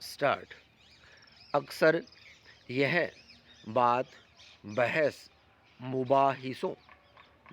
Start. अक्सर यह बात बहस मुबाहिसों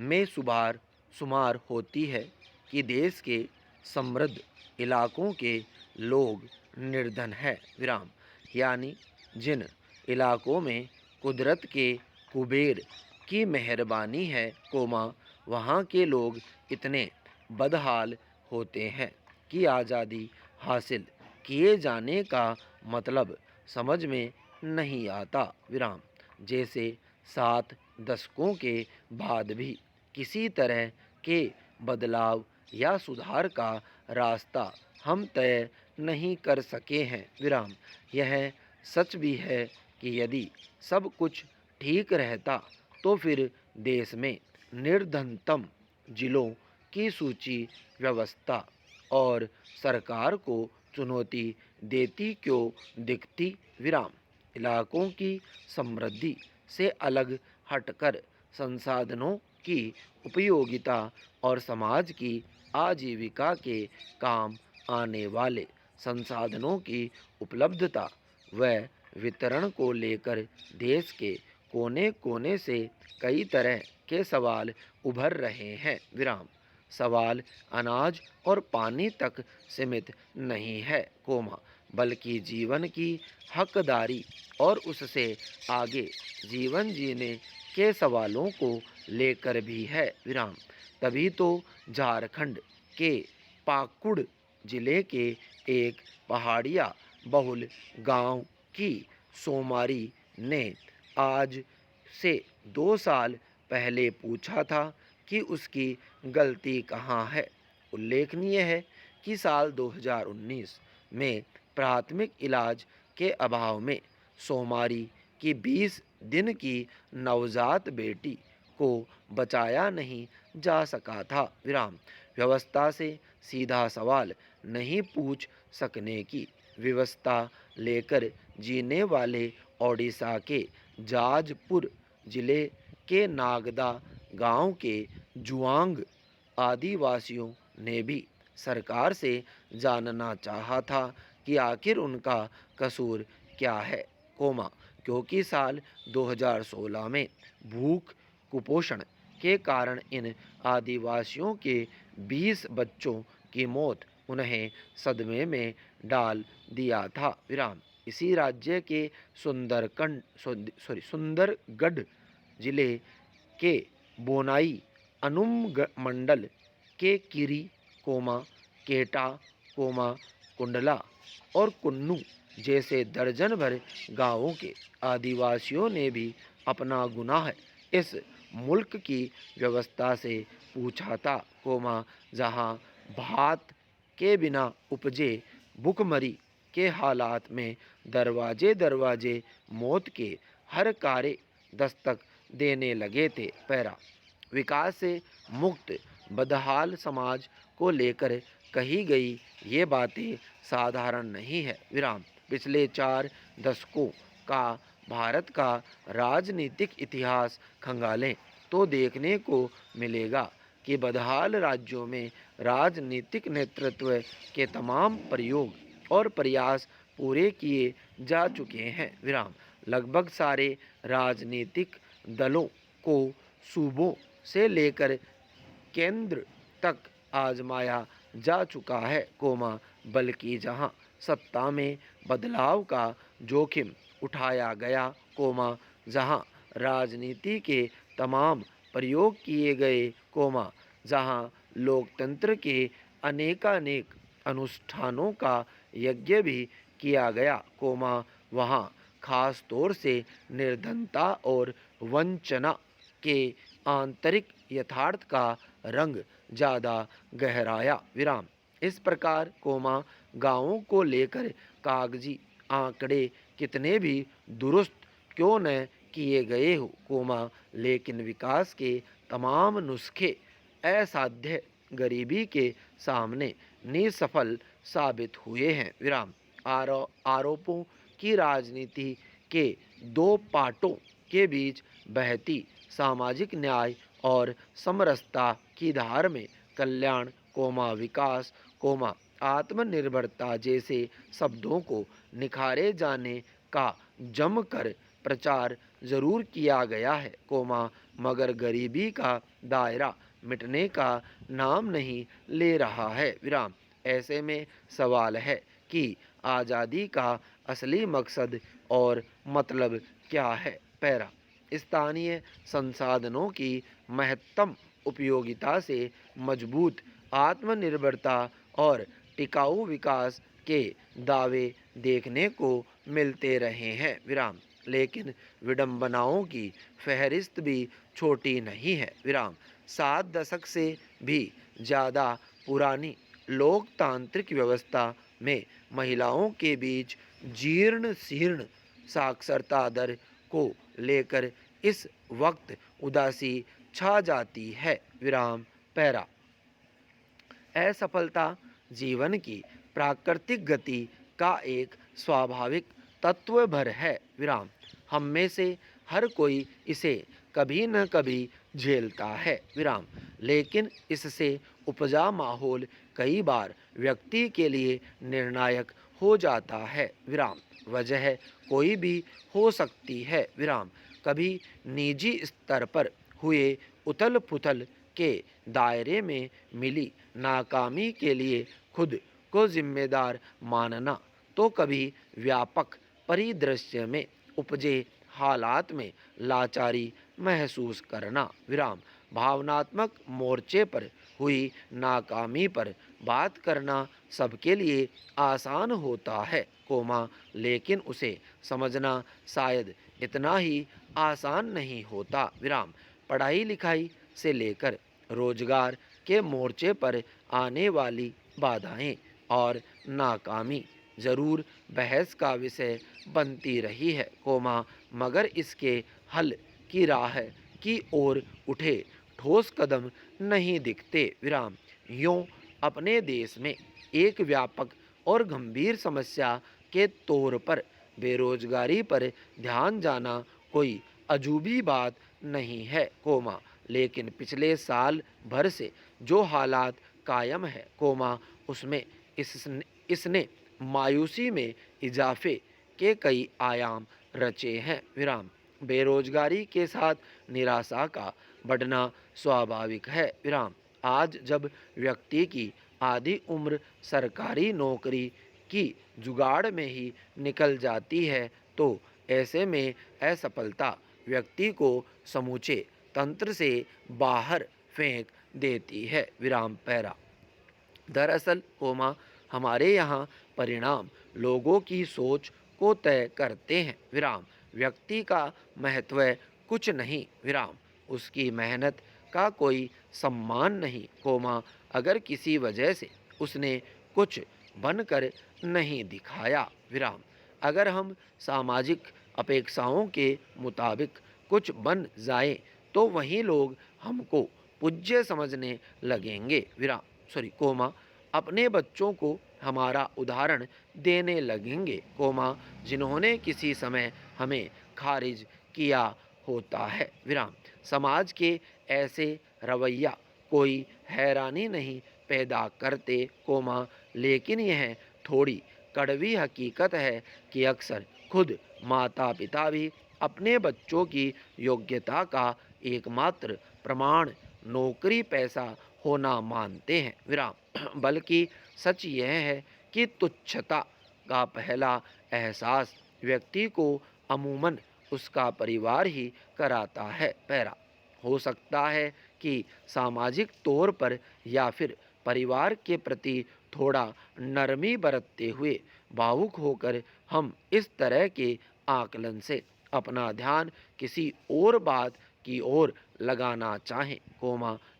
में शुमार होती है कि देश के समृद्ध इलाकों के लोग निर्धन है विराम, यानी जिन इलाकों में कुदरत के कुबेर की मेहरबानी है कोमा, वहाँ के लोग इतने बदहाल होते हैं कि आज़ादी हासिल किए जाने का मतलब समझ में नहीं आता विराम। जैसे 7 दशकों के बाद भी किसी तरह के बदलाव या सुधार का रास्ता हम तय नहीं कर सके हैं विराम। यह सच भी है कि यदि सब कुछ ठीक रहता तो फिर देश में निर्धनतम जिलों की सूची व्यवस्था और सरकार को चुनौती देती क्यों दिखती विराम। इलाकों की समृद्धि से अलग हटकर संसाधनों की उपयोगिता और समाज की आजीविका के काम आने वाले संसाधनों की उपलब्धता व वितरण को लेकर देश के कोने कोने से कई तरह के सवाल उभर रहे हैं विराम। सवाल अनाज और पानी तक सीमित नहीं है कोमा, बल्कि जीवन की हकदारी और उससे आगे जीवन जीने के सवालों को लेकर भी है विराम। तभी तो झारखंड के पाकुड़ जिले के एक पहाड़िया बहुल गांव की सोमारी ने आज से 2 साल पहले पूछा था कि उसकी गलती कहाँ है। उल्लेखनीय है कि साल 2019 में प्राथमिक इलाज के अभाव में सोमारी की 20 दिन की नवजात बेटी को बचाया नहीं जा सका था विराम। व्यवस्था से सीधा सवाल नहीं पूछ सकने की व्यवस्था लेकर जीने वाले ओडिशा के जाजपुर जिले के नागदा गांव के जुआंग आदिवासियों ने भी सरकार से जानना चाहा था कि आखिर उनका कसूर क्या है कोमा, क्योंकि साल 2016 में भूख कुपोषण के कारण इन आदिवासियों के 20 बच्चों की मौत उन्हें सदमे में डाल दिया था विराम। इसी राज्य के सुंदरगढ़ जिले के बोनाई अनुमंडल के किरी कोमा, केटा कोमा, कुंडला और कुन्नू जैसे दर्जन भर गांवों के आदिवासियों ने भी अपना गुनाह इस मुल्क की व्यवस्था से पूछा था कोमा, जहां भात के बिना उपजे भुखमरी के हालात में दरवाजे दरवाजे मौत के हर कार्य दस्तक देने लगे थे। पैरा विकास से मुक्त बदहाल समाज को लेकर कही गई ये बातें साधारण नहीं है विराम। पिछले 4 दशकों का भारत का राजनीतिक इतिहास खंगालें तो देखने को मिलेगा कि बदहाल राज्यों में राजनीतिक नेतृत्व के तमाम प्रयोग और प्रयास पूरे किए जा चुके हैं विराम। लगभग सारे राजनीतिक दलों को सूबों से लेकर केंद्र तक आजमाया जा चुका है कोमा, बल्कि जहां सत्ता में बदलाव का जोखिम उठाया गया कोमा, जहां राजनीति के तमाम प्रयोग किए गए कोमा, जहां लोकतंत्र के अनेकानेक अनुष्ठानों का यज्ञ भी किया गया कोमा, वहां खास तौर से निर्धनता और वंचना के आंतरिक यथार्थ का रंग ज़्यादा गहराया विराम। इस प्रकार कोमा गांवों को लेकर कागजी आंकड़े कितने भी दुरुस्त क्यों न किए गए हो कोमा, लेकिन विकास के तमाम नुस्खे असाध्य गरीबी के सामने निसफल साबित हुए हैं विराम। आरोपों की राजनीति के 2 पाटों के बीच बहती सामाजिक न्याय और समरसता की धार में कल्याण कोमा विकास कोमा आत्मनिर्भरता जैसे शब्दों को निखारे जाने का जमकर प्रचार जरूर किया गया है, मगर गरीबी का दायरा मिटने का नाम नहीं ले रहा है। ऐसे में सवाल है कि आज़ादी का असली मकसद और मतलब क्या है। स्थानीय संसाधनों की महत्तम उपयोगिता से मजबूत आत्मनिर्भरता और टिकाऊ विकास के दावे देखने को मिलते रहे हैं। लेकिन विडंबनाओं की फहरिस्त भी छोटी नहीं है। 7 दशक से भी ज़्यादा पुरानी लोकतांत्रिक व्यवस्था में महिलाओं के बीच जीर्ण शीर्ण साक्षरता दर को लेकर इस वक्त उदासी छा जाती है। पैरा असफलता जीवन की प्राकृतिक गति का एक स्वाभाविक तत्व भर है। हम में से हर कोई इसे कभी न कभी झेलता है। लेकिन इससे उपजा माहौल कई बार व्यक्ति के लिए निर्णायक हो जाता है। वजह कोई भी हो सकती है। कभी निजी स्तर पर हुए उथल पुथल के दायरे में मिली नाकामी के लिए खुद को जिम्मेदार मानना, तो कभी व्यापक परिदृश्य में उपजे हालात में लाचारी महसूस करना। भावनात्मक मोर्चे पर हुई नाकामी पर बात करना सबके लिए आसान होता है, लेकिन उसे समझना शायद इतना ही आसान नहीं होता। पढ़ाई लिखाई से लेकर रोजगार के मोर्चे पर आने वाली बाधाएं और नाकामी ज़रूर बहस का विषय बनती रही है, मगर इसके हल की राह की ओर उठे ठोस कदम नहीं दिखते। यूँ अपने देश में एक व्यापक और गंभीर समस्या के तौर पर बेरोजगारी पर ध्यान जाना कोई अजूबी बात नहीं है, लेकिन पिछले साल भर से जो हालात कायम है, उसमें इसने मायूसी में इजाफे के कई आयाम रचे हैं। बेरोजगारी के साथ निराशा का बढ़ना स्वाभाविक है। आज जब व्यक्ति की आधी उम्र सरकारी नौकरी की जुगाड़ में ही निकल जाती है, तो ऐसे में असफलता व्यक्ति को समूचे तंत्र से बाहर फेंक देती है। दरअसल हमारे यहाँ परिणाम लोगों की सोच को तय करते हैं। व्यक्ति का महत्व कुछ नहीं, उसकी मेहनत का कोई सम्मान नहीं, अगर किसी वजह से उसने कुछ बनकर नहीं दिखाया। अगर हम सामाजिक अपेक्षाओं के मुताबिक कुछ बन जाए तो वही लोग हमको पूज्य समझने लगेंगे। अपने बच्चों को हमारा उदाहरण देने लगेंगे, जिन्होंने किसी समय हमें खारिज किया होता है। समाज के ऐसे रवैया कोई हैरानी नहीं पैदा करते, लेकिन यह थोड़ी कड़वी हकीकत है कि अक्सर खुद माता पिता भी अपने बच्चों की योग्यता का एकमात्र प्रमाण नौकरी पैसा होना मानते हैं। बल्कि सच यह है कि तुच्छता का पहला एहसास व्यक्ति को अमूमन उसका परिवार ही कराता है। हो सकता है कि सामाजिक तौर पर या फिर परिवार के प्रति थोड़ा नरमी बरतते हुए भावुक होकर हम इस तरह के आकलन से अपना ध्यान किसी और बात की ओर लगाना चाहें,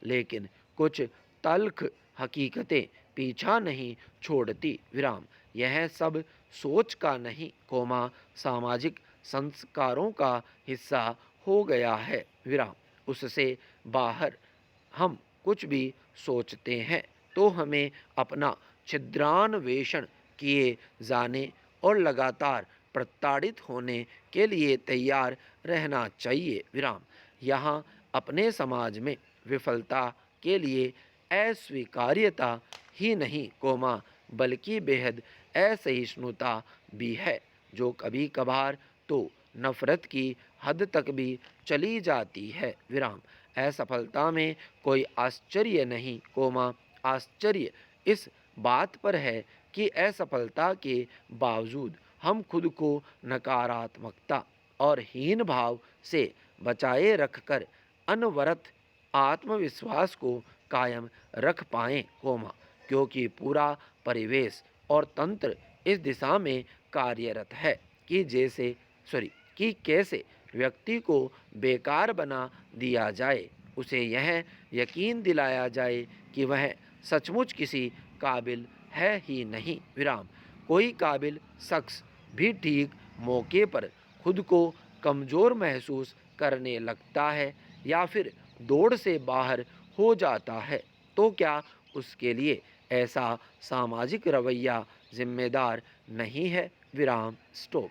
लेकिन कुछ तल्ख हकीकतें पीछा नहीं छोड़ती। यह सब सोच का नहीं, सामाजिक संस्कारों का हिस्सा हो गया है। उससे बाहर हम कुछ भी सोचते हैं तो हमें अपना छिद्रान्वेषण किए जाने और लगातार प्रताड़ित होने के लिए तैयार रहना चाहिए। यहाँ अपने समाज में विफलता के लिए अस्वीकार्यता ही नहीं, बल्कि बेहद असहिष्णुता भी है, जो कभी कभार तो नफरत की हद तक भी चली जाती है। विराम। असफलता में कोई आश्चर्य नहीं, कोमा, आश्चर्य इस बात पर है कि असफलता के बावजूद हम खुद को नकारात्मकता और हीन भाव से बचाए रखकर अनवरत आत्मविश्वास को कायम रख पाएं, कोमा, क्योंकि पूरा परिवेश और तंत्र इस दिशा में कार्यरत है कि जैसे कि कैसे व्यक्ति को बेकार बना दिया जाए, उसे यह यकीन दिलाया जाए कि वह सचमुच किसी काबिल है ही नहीं। विराम। कोई काबिल शख्स भी ठीक मौके पर खुद को कमज़ोर महसूस करने लगता है या फिर दौड़ से बाहर हो जाता है, तो क्या उसके लिए ऐसा सामाजिक रवैया जिम्मेदार नहीं है? विराम। स्टॉप।